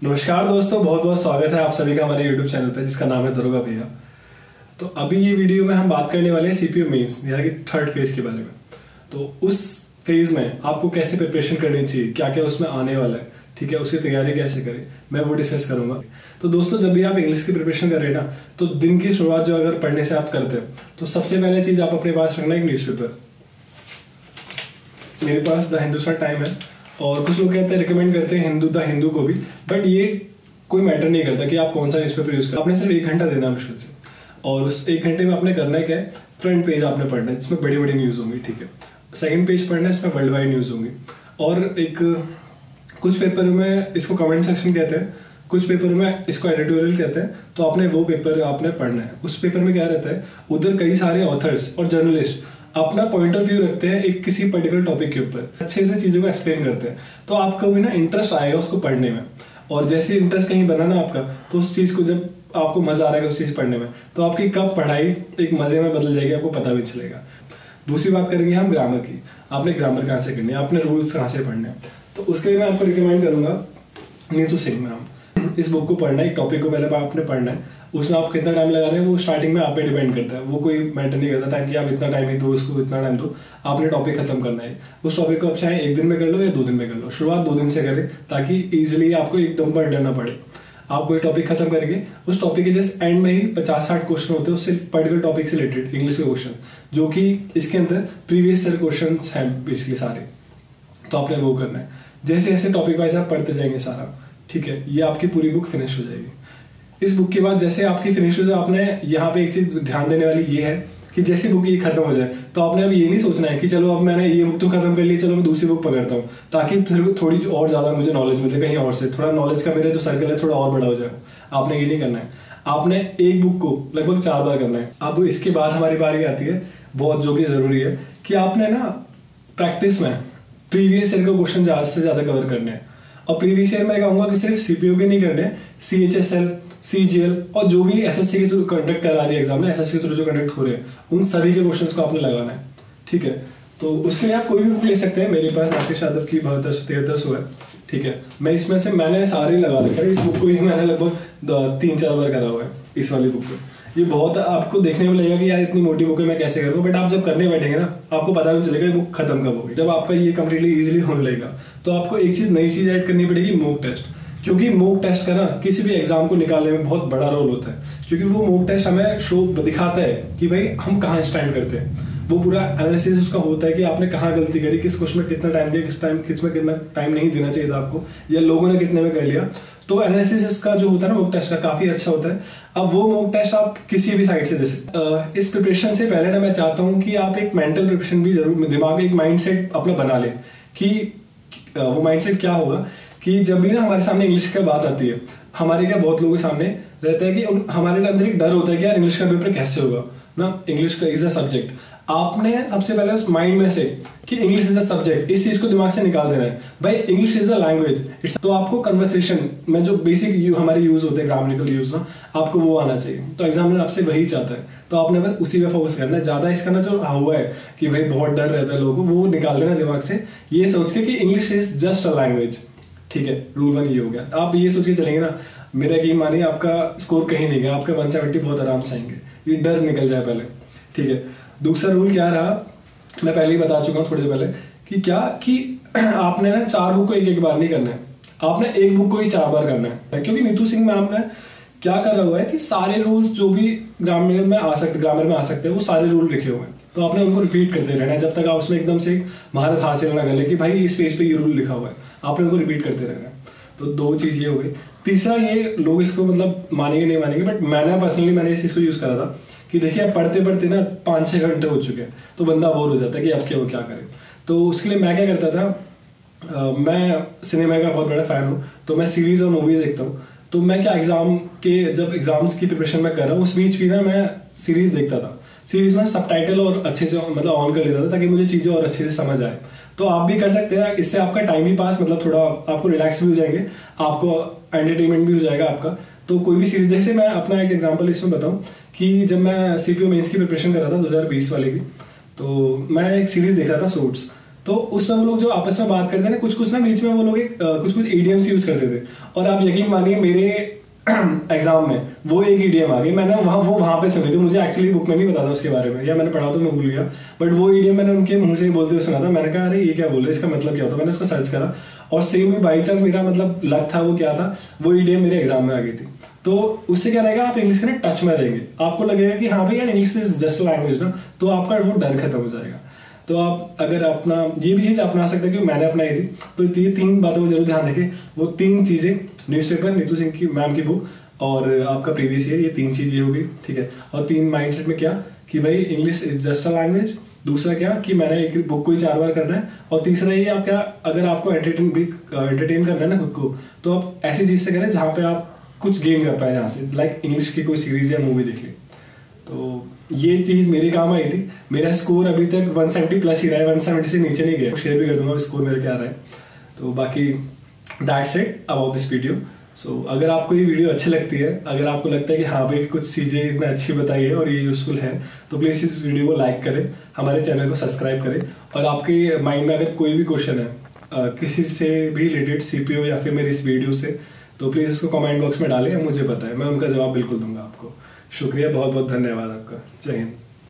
नमस्कार दोस्तों, बहुत बहुत स्वागत है आप सभी का हमारे YouTube चैनल पे जिसका नाम है दरोगा भैया। तो अभी ये वीडियो में हम बात करने वाले हैं सीपीयू मेंस यानी कि थर्ड फेज के बारे में। तो उस फेज में आपको कैसे प्रिपरेशन करनी चाहिए, क्या क्या उसमें आने वाला है, ठीक है, उसकी तैयारी कैसे करें, मैं वो डिस्कस करूंगा। तो दोस्तों, जब भी आप इंग्लिश की प्रिपरेशन कर रहे हैं ना, तो दिन की शुरुआत जो अगर पढ़ने से आप करते हैं तो सबसे पहले चीज आप अपने पास रखना एक न्यूज़पेपर। मेरे पास द हिंदुस्तान टाइम है और कुछ लोग कहते हैं, रिकमेंड करते हैं द हिंदू को भी, बट ये कोई मैटर नहीं करता कि आप कौन सा न्यूज़पेपर यूज करें। आपने सिर्फ 1 घंटा देना मुश्किल से, और उस 1 घंटे में आपने करना है क्या है, फ्रंट पेज आपने पढ़ना है जिसमें बड़ी बड़ी न्यूज़ होंगी, ठीक है। सेकंड पेज पढ़ना है, इसमें वर्ल्ड वाइड न्यूज़ होंगी। और एक कुछ पेपरों में इसको कमेंट सेक्शन कहते हैं, कुछ पेपरों में इसको एडिटोरियल कहते हैं। तो आपने वो पेपर आपने पढ़ना है। उस पेपर में क्या रहता है, उधर कई सारे ऑथर्स और जर्नलिस्ट अपना पॉइंट ऑफ व्यू रखते हैं एक किसी पर्टिकुलर टॉपिक के ऊपर, अच्छे से चीजों को एक्सप्लेन करते हैं। तो आपको भी ना इंटरेस्ट आएगा उसको पढ़ने में, और जैसे इंटरेस्ट कहीं बना ना आपका, तो उस चीज को जब आपको मजा आ रहा है उस चीज पढ़ने में, तो आपकी कब पढ़ाई एक मजे में बदल जाएगी, आपको पता भी चलेगा। दूसरी बात करेंगे हम ग्रामर की। आपने ग्रामर कहाँ से करनी है, आपने रूल्स कहाँ से पढ़ने हैं, तो उसके लिए मैं आपको रिकमेंड करूंगा नीतू सिंह मैम। इस बुक को पढ़ना है, एक टॉपिक को पहले आपने पढ़ना है। उसमें आप कितना टाइम लगा रहे हैं वो स्टार्टिंग में आप पे डिपेंड करता है, वो कोई मैटर नहीं करता टाइम कि आप इतना टाइम ही दो, इसको इतना टाइम दो। आपने टॉपिक खत्म करना है। उस टॉपिक को आप चाहे 1 दिन में कर लो या 2 दिन में कर लो। शुरुआत 2 दिन से करें ताकि इजिली आपको एकदम बर्डन ना पड़े। आप कोई टॉपिक खत्म करेंगे, उस टॉपिक के जस्ट एंड में ही 50-60 क्वेश्चन होते हैं उससे पर्टिकुलर टॉपिक से रिलेटेड इंग्लिश के क्वेश्चन, जो कि इसके अंदर प्रीवियस ईयर क्वेश्चन हैं बेसिकली सारे। तो आपने वो करना है। जैसे जैसे टॉपिक वाइज आप पढ़ते जाएंगे सारा, ठीक है, ये आपकी पूरी बुक फिनिश हो जाएगी। इस बुक के बाद जैसे आपकी फिनिश हो जाए, आपने यहाँ पे एक चीज ध्यान देने वाली ये है कि जैसे बुक ये खत्म हो जाए तो आपने अब ये नहीं सोचना है कि चलो अब मैंने ये बुक तो खत्म कर ली, चलो मैं दूसरी बुक पकड़ता हूँ ताकि थोड़ी और ज्यादा मुझे नॉलेज मिले कहीं और से, थोड़ा नॉलेज का मेरा जो सर्कल है थोड़ा और बड़ा हो जाए। आपने ये नहीं करना है। आपने एक बुक को लगभग 4 बार करना है। अब इसके बाद हमारी बारी आती है बहुत, जो कि जरूरी है कि आपने ना प्रैक्टिस में प्रीवियस ईयर के क्वेश्चन ज्यादा से ज्यादा कवर करने हैं। और प्रीवियस ईयर मैं कहूंगा कि सिर्फ सीपीयू के नहीं करने, CHSL, CGL और जो भी एसएससी के थ्रू कंडक्ट करा रही है एग्जाम में, एसएससी के थ्रू जो कंडक्ट हो रहे हैं, उन सभी के क्वेश्चंस को आपने लगाना है, ठीक है। तो उसके लिए आप कोई भी बुक ले सकते हैं। मेरे पास राकेश यादव की 72-73 है, ठीक है। मैं इसमें से मैंने सारे लगा रखे हैं। इस बुक को ही मैंने लगभग 3-4 बार करा हुआ है, इस वाली बुक को। ये बहुत आपको देखने में लगेगा कि यार इतनी मोटी बुक है मैं कैसे करूँ, बट आप जब करने बैठेंगे ना आपको पता भी चलेगा बुक खत्म कब होगी। जब आपका ये कंप्लीटली इजीली होने लगेगा तो आपको एक चीज नई चीज ऐड करनी पड़ेगी, मॉक टेस्ट। क्योंकि मॉक टेस्ट का ना किसी भी एग्जाम को निकालने में बहुत बड़ा रोल होता है, क्योंकि वो मॉक टेस्ट हमें शो दिखाता है कि भाई हम कहाँ स्टैंड करते हैं। वो पूरा एनालिसिस उसका होता है कि आपने कहाँ गलती करी, किस क्वेश्चन में कितना टाइम दिया, किस में कितना टाइम नहीं देना चाहिए था आपको, या लोगों ने कितने में कर लिया। तो एनालिसिस इसका जो होता है ना मॉक टेस्ट का, काफी अच्छा होता है। अब वो मॉक टेस्ट आप किसी भी साइट से दे सकते। इस प्रिपरेशन से पहले ना मैं चाहता हूँ कि आप एक मेंटल प्रिपरेशन भी जरूर, दिमाग में एक माइंडसेट अपना बना ले कि वो माइंडसेट क्या होगा कि जब भी ना हमारे सामने इंग्लिश की बात आती है, हमारे क्या बहुत लोगों के सामने रहता है कि हमारे अंदर एक डर होता है कि यार इंग्लिश का पेपर कैसे होगा ना, इंग्लिश का इज अ सब्जेक्ट। आपने सबसे पहले उस माइंड में से कि इंग्लिश इज अ सब्जेक्ट, इस चीज को दिमाग से निकाल देना है। भाई English is a language, it's. तो आपको कन्वर्सेशन में जो बेसिक हमारे यूज होते हैं, ग्रामेटिकल यूज ना, आपको वो आना चाहिए। तो एग्जामिनर आपसे वही चाहता है, तो आपने बस उसी पे फोकस करना है। ज्यादा इसका ना जो हुआ है कि भाई बहुत डर रहता है लोगों को, वो निकाल देना दिमाग से, ये सोच के कि English is just a language, ठीक है। रूल 1 ये हो गया। आप ये सोच के चलेंगे ना, मेरा यकीन मानिए आपका स्कोर कहीं नहीं गया, आपका 170 बहुत आराम से आएंगे। ये डर निकल जाए पहले, ठीक है। दूसरा रूल क्या रहा, मैं पहले ही बता चुका हूँ थोड़ी देर पहले कि क्या कि आपने ना 4 बुक को एक बार नहीं करना है, आपने एक बुक को ही 4 बार करना है। क्योंकि नीतू सिंह मैम ने क्या करा हुआ है कि सारे रूल्स जो भी ग्रामर में आ सकते हैं वो सारे रूल लिखे हुए हैं। तो आपने उनको रिपीट करते रहना है जब तक आप उसमें एकदम से महारत हासिल ना कर ले कि भाई इस पेज पे ये रूल लिखा हुआ है, आपने उनको रिपीट करते रहना है। तो 2 चीज ये हो गई। तीसरा, ये लोग इसको मतलब मानेंगे नहीं मानेंगे, बट मैंने पर्सनली इस चीज को यूज करा था कि देखिए आप पढ़ते पढ़ते ना 5-6 घंटे हो चुके हैं, तो बंदा बोर हो जाता है कि अब क्या करे। तो उसके लिए मैं क्या करता था, मैं सिनेमा का बहुत बड़ा फैन हूँ, तो मैं सीरीज और मूवीज देखता हूँ। तो मैं क्या जब एग्जाम्स की प्रिपरेशन में कर रहा हूँ उस बीच भी ना मैं सीरीज देखता था। सीरीज में सबटाइटल और अच्छे से मतलब ऑन कर लेता था ताकि मुझे चीजें और अच्छे से समझ आए। तो आप भी कर सकते हैं, इससे आपका टाइम भी पास, मतलब थोड़ा आपको रिलैक्स भी हो जाएंगे, आपको एंटरटेनमेंट भी हो जाएगा आपका। तो कोई भी सीरीज, जैसे मैं अपना एक एग्जांपल इसमें बताऊं कि जब मैं सीपीयू मेंस की प्रिपरेशन कर रहा था 2020 वाले की, तो मैं एक सीरीज देख रहा था सूट्स। तो उसमें वो लोग जो आपस में बात करते हैं ना, कुछ कुछ ना बीच में वो लोग कुछ कुछ ईडियम्स यूज करते थे, और आप यकीन मानिए मेरे एग्जाम में वो एक ईडीएम आ गई, मैंने वहां पे सुनी थी, मुझे एक्चुअली बुक में नहीं पता था उसके बारे में, या मैंने पढ़ा तो मैं भूल गया, बट वो ईडीएम मैंने उनके मुंह से बोलते हुए सुना था। मैंने कहा अरे ये क्या बोल रहे, इसका मतलब क्या होता है, मैंने उसको सर्च करा और सेम ही बाई चांस मेरा मतलब लक था, वो क्या था, वो ईडीएम मेरे एग्जाम में आ गई थी। तो उससे क्या रहेगा, आप इंग्लिश के ना टच में रहेंगे, आपको लगेगा कि हाँ भाई यार इंग्लिश इज जस्ट लैंग्वेज ना, तो आपका वो डर खत्म हो जाएगा। तो आप अगर अपना ये भी चीज अपना सकते हैं कि मैंने अपनाई थी, तो ये 3 बातों को जरूर ध्यान रखें। वो 3 चीजें, न्यूज़पेपर, नीतू सिंह की मैम की बुक और आपका प्रीवियस ईयर, ये 3 चीजें हो गई, ठीक है। और 3 माइंडसेट में क्या कि भाई English is just a language, दूसरा क्या कि मैंने एक बुक को ही 4 बार करना है, और तीसरा ये आप क्या, अगर आपको एंटरटेन करना है ना खुद को, तो आप ऐसी चीज से करें जहाँ पे आप कुछ गेन कर पाए यहाँ से, लाइक इंग्लिश की कोई सीरीज या मूवी देख ली। तो ये चीज मेरे काम आई थी। मेरा स्कोर अभी तक 170 प्लस ही रहा है, 170 से नीचे नहीं गया। शेयर भी कर दूंगा स्कोर मेरा क्या रहा है। तो बाकी that's it about this video. So अगर आपको ये वीडियो अच्छी लगती है, अगर आपको लगता है कि हाँ भाई कुछ चीजें इतनी अच्छी बताई है और ये यूजफुल है, तो प्लीज इस वीडियो को लाइक करें, हमारे चैनल को सब्सक्राइब करें, और आपके माइंड में अगर कोई भी क्वेश्चन है किसी से भी रिलेटेड, सीपीओ या फिर मेरी इस वीडियो से, तो प्लीज उसको कमेंट बॉक्स में डालें, मुझे पता है, मैं उनका जवाब बिल्कुल दूंगा आपको। शुक्रिया, बहुत बहुत धन्यवाद आपका। जय हिंद।